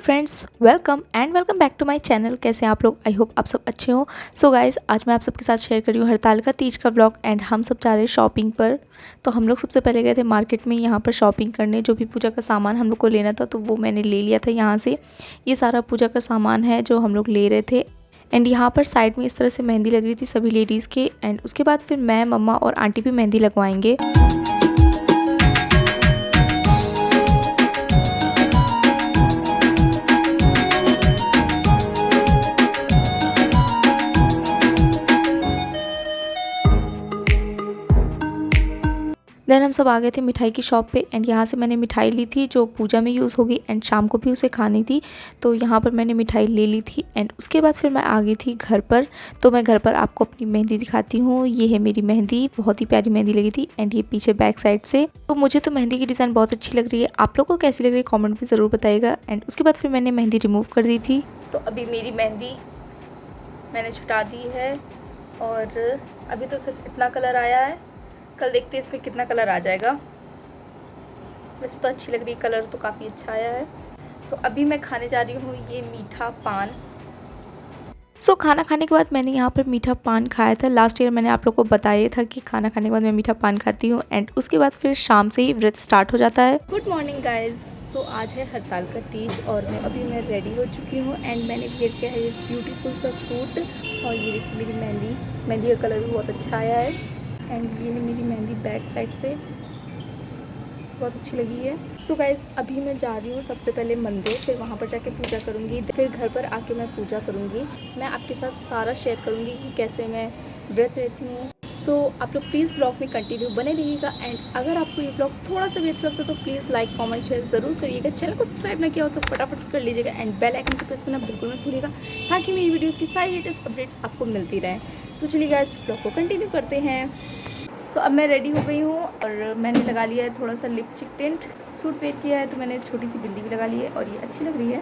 Friends, welcome back to my channel. कैसे हैं आप लोग? आई होप आप सब अच्छे हो। सो गाइस, आज मैं आप सबके साथ शेयर कर रही हूँ हरतालिका तीज का व्लॉग एंड हम सब जा रहे हैं शॉपिंग पर। तो हम लोग सबसे पहले गए थे मार्केट में यहाँ पर शॉपिंग करने। जो भी पूजा का सामान हम लोग को लेना था तो वो मैंने ले लिया था यहाँ से। ये सारा पूजा का सामान है जो हम लोग ले रहे थे। एंड यहाँ पर साइड में इस तरह से मेहंदी लग रही थी सभी लेडीज़ के। एंड उसके बाद फिर मैं, मम्मा और आंटी भी मेहंदी लगवाएंगे। देन हम सब आ गए थे मिठाई की शॉप पे। एंड यहाँ से मैंने मिठाई ली थी जो पूजा में यूज़ होगी एंड शाम को भी उसे खानी थी। तो यहाँ पर मैंने मिठाई ले ली थी। एंड उसके बाद फिर मैं आ गई थी घर पर। तो मैं घर पर आपको अपनी मेहंदी दिखाती हूँ। ये है मेरी मेहंदी, बहुत ही प्यारी मेहंदी लगी थी। एंड ये पीछे बैक साइड से। तो मुझे तो मेहंदी की डिज़ाइन बहुत अच्छी लग रही है। आप लोग को कैसी लग रही है कॉमेंट में ज़रूर बताइएगा। एंड उसके बाद फिर मैंने मेहंदी रिमूव कर दी थी। सो अभी मेरी मेहंदी मैंने छुटा दी है और अभी तो सिर्फ इतना कलर आया है। कल देखते हैं इसमें कितना कलर आ जाएगा। वैसे तो अच्छी लग रही है, कलर तो काफ़ी अच्छा आया है। सो अभी मैं खाने जा रही हूँ ये मीठा पान। सो खाना खाने के बाद मैंने यहाँ पर मीठा पान खाया था। लास्ट ईयर मैंने आप लोग को बताया था कि खाना खाने के बाद मैं मीठा पान खाती हूँ। एंड उसके बाद फिर शाम से ही व्रत स्टार्ट हो जाता है। Good morning guys. सो आज है हरतालिका तीज और मैं रेडी हो चुकी हूँ। एंड मैंने वेयर किया है ये ब्यूटीफुल सा सूट। और ये देखिए मेरी मेहंदी का कलर भी बहुत अच्छा आया है। एंड ये मेरी मेहंदी बैक साइड से बहुत अच्छी लगी है। सो गाइस, अभी मैं जा रही हूँ सबसे पहले मंदिर, फिर वहाँ पर जाके पूजा करूँगी, फिर घर पर आके मैं पूजा करूँगी। मैं आपके साथ सारा शेयर करूँगी कि कैसे मैं व्रत रहती हूँ। सो आप लोग प्लीज़ ब्लॉग में कंटिन्यू बने रहिएगा। एंड अगर आपको ये ब्लॉग थोड़ा सा भी अच्छा लगता है तो प्लीज़ लाइक कमेंट शेयर ज़रूर करिएगा। चैनल को सब्सक्राइब ना किया हो तो फटाफट से कर लीजिएगा। एंड बेल आइकन को प्रेस करना बिल्कुल मत भूलिएगा ताकि मेरी वीडियोज़ की सारी लेटेस्ट अपडेट्स आपको मिलती रहें। सो चलिए गाइस, ब्लॉग को कंटिन्यू करते हैं। तो अब मैं रेडी हो गई हूँ और मैंने लगा लिया है थोड़ा सा लिपस्टिक टिंट। सूट वेयर किया है तो मैंने छोटी सी बिंदी भी लगा ली है और ये अच्छी लग रही है।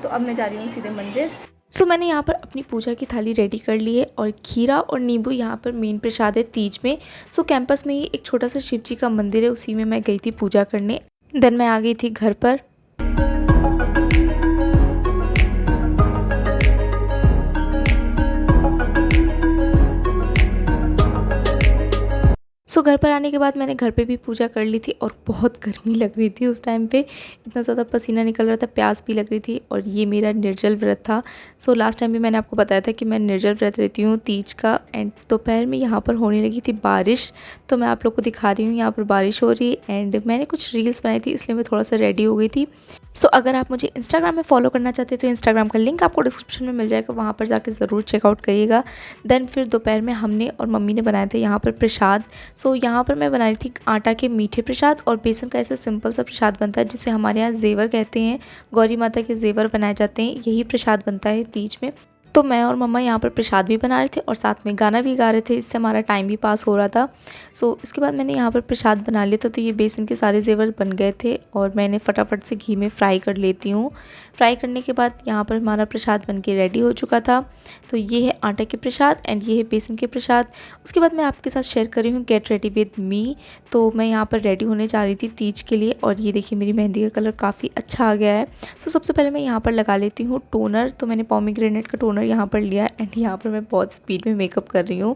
तो अब मैं जा रही हूँ सीधे मंदिर। सो मैंने यहाँ पर अपनी पूजा की थाली रेडी कर ली है और खीरा और नींबू यहाँ पर मेन प्रसाद है तीज में। सो कैंपस में ही एक छोटा सा शिव जी का मंदिर है, उसी में मैं गई थी पूजा करने। देन मैं आ गई थी घर पर। सो घर पर आने के बाद मैंने घर पे भी पूजा कर ली थी और बहुत गर्मी लग रही थी उस टाइम पे। इतना ज़्यादा पसीना निकल रहा था, प्यास भी लग रही थी। और ये मेरा निर्जल व्रत था। सो लास्ट टाइम भी मैंने आपको बताया था कि मैं निर्जल व्रत रहती हूँ तीज का। एंड दोपहर में यहाँ पर होने लगी थी बारिश। तो मैं आप लोग को दिखा रही हूँ यहाँ पर बारिश हो रही है। एंड मैंने कुछ रील्स बनाई थी इसलिए मैं थोड़ा सा रेडी हो गई थी। सो अगर आप मुझे इंस्टाग्राम में फॉलो करना चाहते हैं तो इंस्टाग्राम का लिंक आपको डिस्क्रिप्शन में मिल जाएगा, वहाँ पर जाके ज़रूर चेकआउट करिएगा। देन फिर दोपहर में हमने और मम्मी ने बनाए थे यहाँ पर प्रसाद। सो यहाँ पर मैं बना रही थी आटा के मीठे प्रसाद और बेसन का ऐसा सिंपल सा प्रसाद बनता है जिसे हमारे यहाँ जेवर कहते हैं। गौरी माता के जेवर बनाए जाते हैं, यही प्रसाद बनता है तीज में। तो मैं और मम्मा यहाँ पर प्रसाद भी बना रहे थे और साथ में गाना भी गा रहे थे, इससे हमारा टाइम भी पास हो रहा था। सो इसके बाद मैंने यहाँ पर प्रसाद बना लिया था। तो ये बेसन के सारे जेवर बन गए थे और मैंने फटाफट से घी में फ्राई कर लेती हूँ। फ्राई करने के बाद यहाँ पर हमारा प्रसाद बन के रेडी हो चुका था। तो ये है आटा के प्रसाद एंड ये है बेसन के प्रसाद। उसके बाद मैं आपके साथ शेयर कर रही हूँ गेट रेडी विद मी। तो मैं यहाँ पर रेडी होने जा रही थी तीज के लिए और ये देखिए मेरी मेहंदी का कलर काफ़ी अच्छा आ गया है। सो सबसे पहले मैं यहाँ पर लगा लेती हूँ टोनर। तो मैंने पोमीग्रेनेट का टोनर यहाँ पर लिया एंड यहाँ पर मैं बहुत स्पीड में मेकअप कर रही हूँ।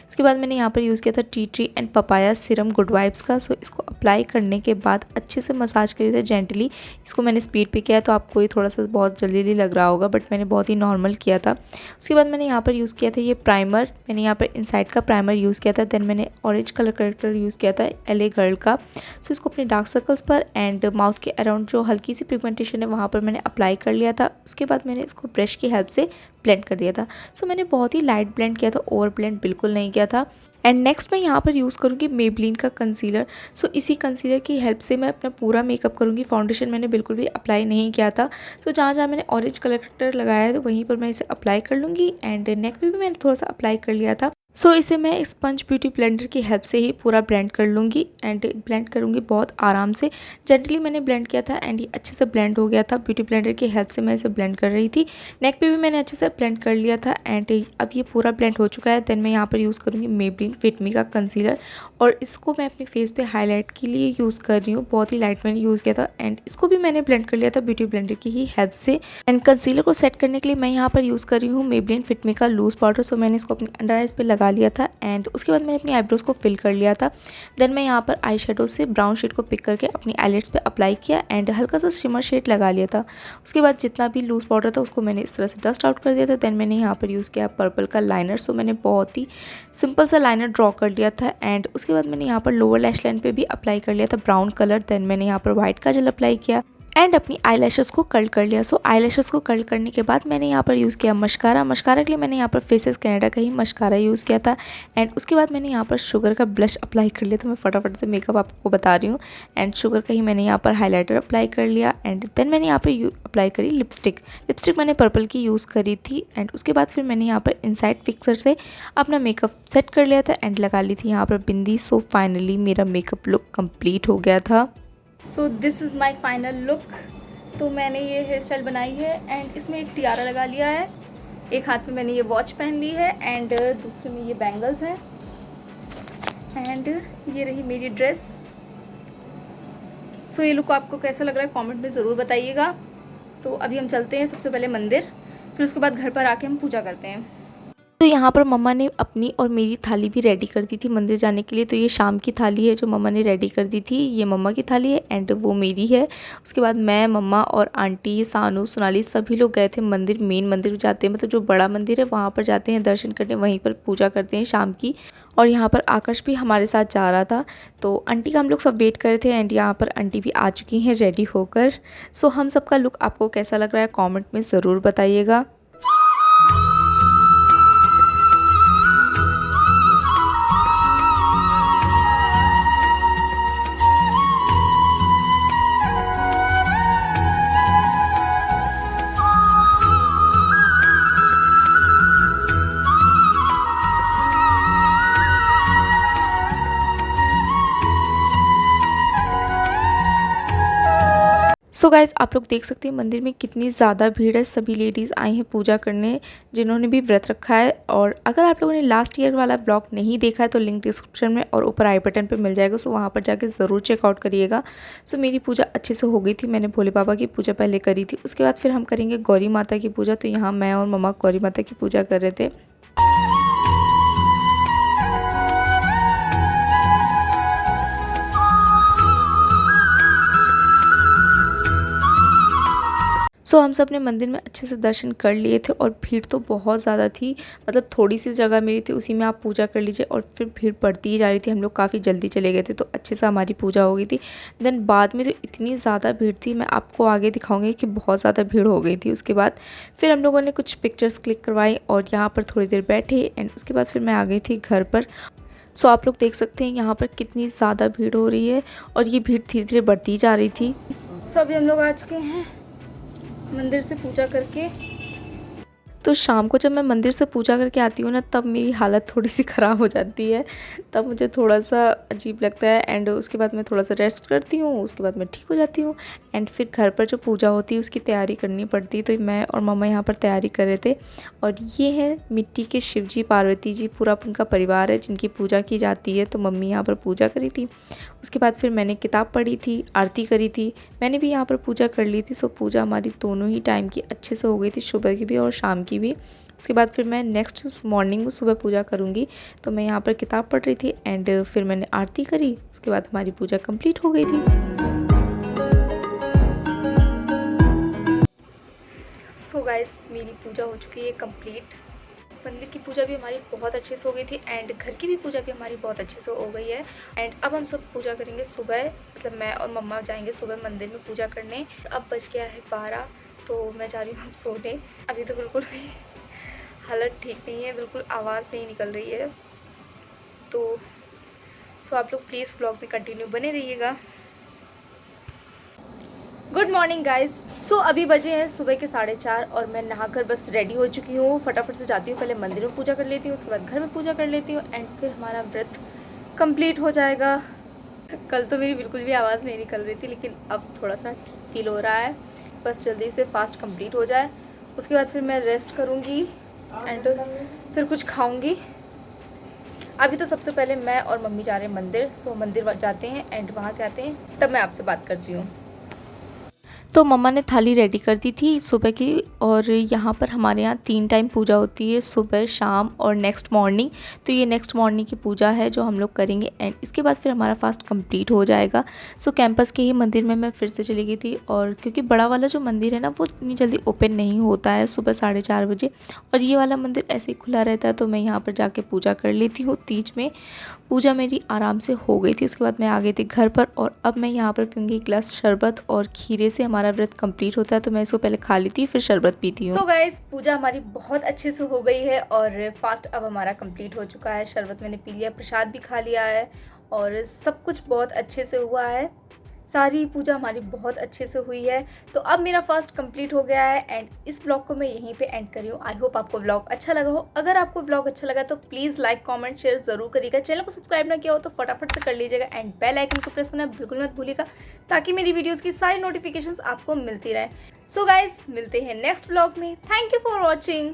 उसके बाद मैंने यहाँ पर यूज़ किया था tea tree and papaya serum good vibes का। सो इसको अप्लाई करने के बाद अच्छे से मसाज करिए थे जेंटली। इसको मैंने स्पीड पे किया है तो आपको ये थोड़ा सा बहुत जल्दी लग रहा होगा, बट मैंने बहुत ही नॉर्मल किया था। उसके बाद मैंने यहाँ पर यूज़ किया था ये प्राइमर। मैंने यहाँ पर इनसाइड का प्राइमर यूज़ किया था। देन मैंने ऑरेंज कलर करेक्टर यूज़ किया था LA गर्ल का। सो इसको अपने डार्क सर्कल्स पर एंड माउथ के अराउंड जो हल्की सी पिगमेंटेशन है वहाँ पर मैंने अप्लाई कर लिया था। उसके बाद मैंने इसको ब्रश की हेल्प से ब्लेंड कर दिया था। सो मैंने बहुत ही लाइट ब्लेंड किया था, ओवर ब्लेंड बिल्कुल नहीं किया था। एंड नेक्स्ट मैं यहाँ पर यूज़ करूँगी मेबलिन का कंसीलर। सो इसी कंसीलर की हेल्प से मैं अपना पूरा मेकअप करूँगी। फाउंडेशन मैंने बिल्कुल भी अप्लाई नहीं किया था। सो जहाँ जहाँ मैंने ऑरेंज कलर लगाया है तो वहीं पर मैं इसे अप्लाई कर लूँगी। एंड नेक पे भी मैंने थोड़ा सा अप्लाई कर लिया था। सो इसे मैं स्पंज ब्यूटी ब्लेंडर की हेल्प से ही पूरा ब्लेंड कर लूँगी एंड ब्लेंड करूँगी बहुत आराम से। जेंटली मैंने ब्लेंड किया था एंड ये अच्छे से ब्लेंड हो गया था। ब्यूटी ब्लेंडर की हेल्प से मैं इसे ब्लेंड कर रही थी। नेक पे भी मैंने अच्छे से ब्लेंड कर लिया था एंड अब ये पूरा ब्लेंड हो चुका है। देन मैं यहाँ पर यूज़ करूँगी मेबलिन फिट मी का कंसीलर और इसको मैं अपने फेस पे हाईलाइट के लिए यूज़ कर रही हूँ। बहुत ही लाइट मैंने यूज़ किया था एंड इसको भी मैंने ब्लेंड कर लिया था ब्यूटी ब्लेंडर की ही हेल्प से। एंड कंसीलर को सेट करने के लिए मैं यहाँ पर यूज़ कर रही हूँ मेबलिन फिट मी का लूज़ पाउडर। सो मैंने इसको अपने अंडर आइज़ पे लगा लिया था एंड उसके बाद मैंने अपनी आईब्रोज़ को फिल कर लिया था। देन मैं यहाँ पर आई शेडो से ब्राउन शेड को पिक करके अपनी आईलिड्स पे अप्लाई किया एंड हल्का सा शिमर शेड लगा लिया था। उसके बाद जितना भी लूज़ पाउडर था उसको मैंने इस तरह से डस्ट आउट कर दिया था। देन मैंने यहाँ पर यूज़ किया पर्पल का लाइनर। सो मैंने बहुत ही सिंपल सा लाइनर ड्रॉ कर लिया था एंड उसके बाद मैंने यहाँ पर लोअर लैश लाइन पे भी अप्लाई कर लिया था ब्राउन कलर। देन मैंने यहाँ पर वाइट काजल अप्लाई किया एंड अपनी आईलैशेस को कर्ल कर लिया। सो आईलैशेस को कर्ल करने के बाद मैंने यहाँ पर यूज़ किया मस्कारा। मस्कारा के लिए मैंने यहाँ पर फेसेस कनाडा का ही मस्कारा यूज़ किया था एंड उसके बाद मैंने यहाँ पर शुगर का ब्लश अप्लाई कर लिया था। मैं फटाफट से मेकअप आपको बता रही हूँ एंड शुगर का ही मैंने यहाँ पर हाइलाइटर अप्लाई कर लिया एंड देन मैंने यहाँ पर अप्लाई करी लिपस्टिक। लिपस्टिक मैंने पर्पल की यूज़ करी थी एंड उसके बाद फिर मैंने यहाँ पर इनसाइड फिक्सर से अपना मेकअप सेट कर लिया था एंड लगा ली थी यहाँ पर बिंदी। सो फाइनली मेरा मेकअप लुक कम्प्लीट हो गया था। So this is my final look. तो मैंने ये हेयर स्टाइल बनाई है एंड इसमें एक टियारा लगा लिया है। एक हाथ में मैंने ये वॉच पहन ली है एंड दूसरे में ये बैंगल्स हैं एंड ये रही मेरी ड्रेस। सो ये लुक आपको कैसा लग रहा है कमेंट में ज़रूर बताइएगा। तो अभी हम चलते हैं सबसे पहले मंदिर, फिर उसके बाद घर पर आके हम पूजा करते हैं। तो यहाँ पर मम्मा ने अपनी और मेरी थाली भी रेडी कर दी थी मंदिर जाने के लिए। तो ये शाम की थाली है जो मम्मा ने रेडी कर दी थी। ये मम्मा की थाली है एंड वो मेरी है। उसके बाद मैं, मम्मा और आंटी, सानू, सोनाली सभी लोग गए थे मंदिर। मेन मंदिर जाते हैं, मतलब जो बड़ा मंदिर है वहाँ पर जाते हैं दर्शन करने, वहीं पर पूजा करते हैं शाम की। और यहाँ पर आकाश भी हमारे साथ जा रहा था। तो आंटी का हम लोग सब वेट कर रहे थे एंड यहाँ पर आंटी भी आ चुकी हैं रेडी होकर। सो हम सबका लुक आपको कैसा लग रहा है कॉमेंट में ज़रूर बताइएगा। सो गाइज़ आप लोग देख सकते हैं मंदिर में कितनी ज़्यादा भीड़ है। सभी लेडीज़ आई हैं पूजा करने जिन्होंने भी व्रत रखा है। और अगर आप लोगों ने लास्ट ईयर वाला ब्लॉग नहीं देखा है तो लिंक डिस्क्रिप्शन में और ऊपर आई बटन पे मिल जाएगा। सो वहाँ पर जाके ज़रूर चेकआउट करिएगा। सो मेरी पूजा अच्छे से हो गई थी। मैंने भोले बाबा की पूजा पहले करी थी, उसके बाद फिर हम करेंगे गौरी माता की पूजा। तो यहाँ मैं और मम्मा गौरी माता की पूजा कर रहे थे। सो हम सब ने मंदिर में अच्छे से दर्शन कर लिए थे और भीड़ तो बहुत ज़्यादा थी, मतलब थोड़ी सी जगह मिली थी उसी में आप पूजा कर लीजिए और फिर भीड़ बढ़ती ही जा रही थी। हम लोग काफ़ी जल्दी चले गए थे तो अच्छे से हमारी पूजा हो गई थी। देन बाद में तो इतनी ज़्यादा भीड़ थी, मैं आपको आगे दिखाऊंगी कि बहुत ज़्यादा भीड़ हो गई थी। उसके बाद फिर हम लोगों ने कुछ पिक्चर्स क्लिक करवाई और यहाँ पर थोड़ी देर बैठे एंड उसके बाद फिर मैं आ गई थी घर पर। सो आप लोग देख सकते हैं यहाँ पर कितनी ज़्यादा भीड़ हो रही है और ये भीड़ धीरे धीरे बढ़ती जा रही थी। सो अभी हम लोग आ चुके हैं मंदिर से पूजा करके। तो शाम को जब मैं मंदिर से पूजा करके आती हूँ ना तब मेरी हालत थोड़ी सी ख़राब हो जाती है, तब मुझे थोड़ा सा अजीब लगता है एंड उसके बाद मैं थोड़ा सा रेस्ट करती हूँ, उसके बाद मैं ठीक हो जाती हूँ एंड फिर घर पर जो पूजा होती है उसकी तैयारी करनी पड़ती है। तो मैं और मम्मा यहाँ पर तैयारी कर रहे थे और ये है मिट्टी के शिव जी, पार्वती जी, पूरा उनका परिवार है जिनकी पूजा की जाती है। तो मम्मी यहाँ पर पूजा करी थी, उसके बाद फिर मैंने किताब पढ़ी थी, आरती करी थी, मैंने भी यहाँ पर पूजा कर ली थी। सो पूजा हमारी दोनों ही टाइम की अच्छे से हो गई थी, सुबह की भी और शाम की भी। उसके बाद फिर मैं नेक्स्ट मॉर्निंग में सुबह पूजा करूँगी। तो मैं यहाँ पर किताब पढ़ रही थी एंड फिर मैंने आरती करी, उसके बाद हमारी पूजा कंप्लीट हो गई थी। सो गाइस मेरी पूजा हो चुकी है कंप्लीट। मंदिर की पूजा भी हमारी बहुत अच्छे से हो गई थी एंड घर की भी पूजा भी हमारी बहुत अच्छे से हो गई है। एंड अब हम सब पूजा करेंगे सुबह, मतलब मैं और मम्मा जाएंगे सुबह मंदिर में पूजा करने। अब बज गया है 12, तो मैं जा रही हूँ सोने। अभी तो बिल्कुल भी हालत ठीक नहीं है, बिल्कुल आवाज़ नहीं निकल रही है। तो सो आप लोग प्लीज़ व्लॉग में कंटिन्यू बने रहिएगा। Good morning guys. सो अभी बजे हैं सुबह के 4:30 और मैं नहाकर बस रेडी हो चुकी हूँ। फटाफट से जाती हूँ, पहले मंदिर में पूजा कर लेती हूँ, उसके बाद घर में पूजा कर लेती हूँ एंड फिर हमारा व्रत कंप्लीट हो जाएगा। कल तो मेरी बिल्कुल भी आवाज़ नहीं निकल रही थी, लेकिन अब थोड़ा सा फील हो रहा है। बस जल्दी से फास्ट कंप्लीट हो जाए, उसके बाद फिर मैं रेस्ट करूँगी एंड फिर कुछ खाऊँगी। अभी तो सबसे पहले मैं और मम्मी जा रहे हैं मंदिर। सो मंदिर जाते हैं एंड वहाँ से आते हैं, तब मैं आपसे बात करती हूँ। तो मम्मा ने थाली रेडी कर दी थी सुबह की, और यहाँ पर हमारे यहाँ 3 टाइम पूजा होती है, सुबह, शाम और नेक्स्ट मॉर्निंग। तो ये नेक्स्ट मॉर्निंग की पूजा है जो हम लोग करेंगे एंड इसके बाद फिर हमारा फास्ट कंप्लीट हो जाएगा। सो कैंपस के ही मंदिर में मैं फिर से चली गई थी, और क्योंकि बड़ा वाला जो मंदिर है ना वो इतनी जल्दी ओपन नहीं होता है, सुबह 4:30 बजे, और ये वाला मंदिर ऐसे ही खुला रहता है। तो मैं यहाँ पर जाके पूजा कर लेती हूँ। तीज में पूजा मेरी आराम से हो गई थी। उसके बाद मैं आ गई थी घर पर, और अब मैं यहाँ पर पीऊँगी एक गिलास शरबत, और खीरे से हमारा व्रत कंप्लीट होता है। तो मैं इसको पहले खा लेती हूँ, फिर शरबत पीती हूँ। सो गाइस, पूजा हमारी बहुत अच्छे से हो गई है और फास्ट अब हमारा कंप्लीट हो चुका है। शरबत मैंने पी लिया, प्रसाद भी खा लिया है और सब कुछ बहुत अच्छे से हुआ है। सारी पूजा हमारी बहुत अच्छे से हुई है। तो अब मेरा फास्ट कंप्लीट हो गया है एंड इस ब्लॉग को मैं यहीं पे एंड कर रही हूँ। आई होप आपको ब्लॉग अच्छा लगा हो। अगर आपको ब्लॉग अच्छा लगा तो प्लीज़ लाइक, कमेंट, शेयर ज़रूर करिएगा। चैनल को सब्सक्राइब ना किया हो तो फटाफट से कर लीजिएगा एंड बेल आइकन को प्रेस करना बिल्कुल मत भूलिएगा, ताकि मेरी वीडियोज़ की सारी नोटिफिकेशंस आपको मिलती रहे। सो गाइज, मिलते हैं नेक्स्ट ब्लॉग में। Thank you for watching.